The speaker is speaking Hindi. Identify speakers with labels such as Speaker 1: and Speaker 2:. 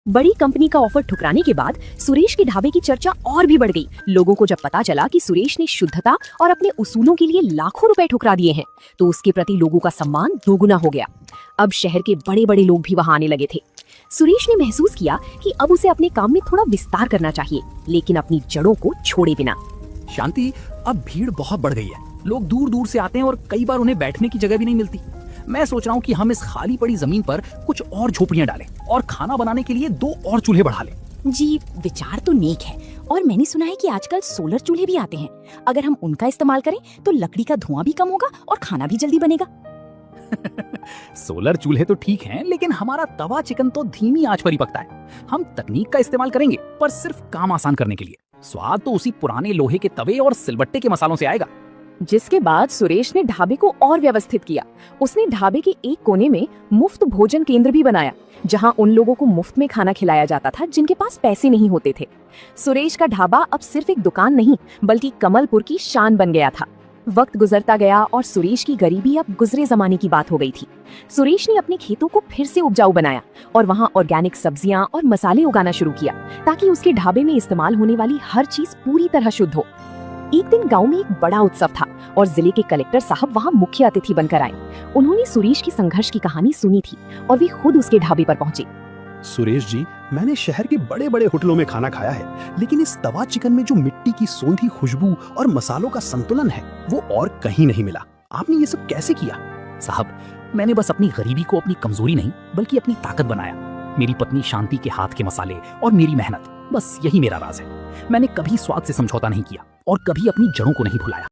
Speaker 1: बड़ी कंपनी का ऑफर ठुकराने के बाद सुरेश के ढाबे की चर्चा और भी बढ़ गई। लोगों को जब पता चला कि सुरेश ने शुद्धता और अपने उसूलों के लिए लाखों रुपए ठुकरा दिए हैं, तो उसके प्रति लोगों का सम्मान दोगुना हो गया। अब शहर के बड़े बड़े लोग भी वहां आने लगे थे। सुरेश ने महसूस किया कि अब उसे अपने काम में थोड़ा विस्तार करना चाहिए, लेकिन अपनी जड़ों को छोड़े बिना।
Speaker 2: शांति, अब भीड़ बहुत बढ़ गई है। लोग दूर दूर से आते हैं और कई बार उन्हें बैठने की जगह भी नहीं मिलती। मैं सोच रहा हूँ कि हम इस खाली पड़ी जमीन पर कुछ और झोपड़ियाँ डालें और खाना बनाने के लिए 2 और चूल्हे बढ़ा लें।
Speaker 3: जी, विचार तो नेक है और मैंने सुना है कि आजकल सोलर चूल्हे भी आते हैं। अगर हम उनका इस्तेमाल करें तो लकड़ी का धुआं भी कम होगा और खाना भी जल्दी बनेगा।
Speaker 2: सोलर चूल्हे तो ठीक हैं, लेकिन हमारा तवा चिकन तो धीमी आंच पर ही पकता है। हम तकनीक का इस्तेमाल करेंगे, पर सिर्फ काम आसान करने के लिए। स्वाद तो उसी पुराने लोहे के तवे और सिलबट्टे के मसालों से आएगा।
Speaker 1: जिसके बाद सुरेश ने ढाबे को और व्यवस्थित किया। उसने ढाबे के एक कोने में मुफ्त भोजन केंद्र भी बनाया, जहां उन लोगों को मुफ्त में खाना खिलाया जाता था जिनके पास पैसे नहीं होते थे। सुरेश का ढाबा अब सिर्फ एक दुकान नहीं, बल्कि कमलपुर की शान बन गया था। वक्त गुजरता गया और सुरेश की गरीबी अब गुजरे जमाने की बात हो गई थी। सुरेश ने अपने खेतों को फिर से उपजाऊ बनाया और वहां ऑर्गेनिक सब्जियां और मसाले उगाना शुरू किया, ताकि उसके ढाबे में इस्तेमाल होने वाली हर चीज पूरी तरह शुद्ध हो। एक दिन गांव में एक बड़ा उत्सव था और जिले के कलेक्टर साहब वहां मुख्य अतिथि बनकर आए। उन्होंने सुरेश की संघर्ष की कहानी सुनी थी और वे खुद उसके ढाबे पर पहुंचे।
Speaker 4: सुरेश जी, मैंने शहर के बड़े बड़े होटलों में खाना खाया है, लेकिन इस तवा चिकन में जो मिट्टी की सोंधी खुशबू और मसालों का संतुलन है, वो और कहीं नहीं मिला। आपने ये सब कैसे किया?
Speaker 2: साहब, मैंने बस अपनी गरीबी को अपनी कमजोरी नहीं, बल्कि अपनी ताकत बनाया। मेरी पत्नी शांति के हाथ के मसाले और मेरी मेहनत, बस यही मेरा राज है। मैंने कभी स्वाद से समझौता नहीं किया और कभी अपनी जड़ों को नहीं भुलाया।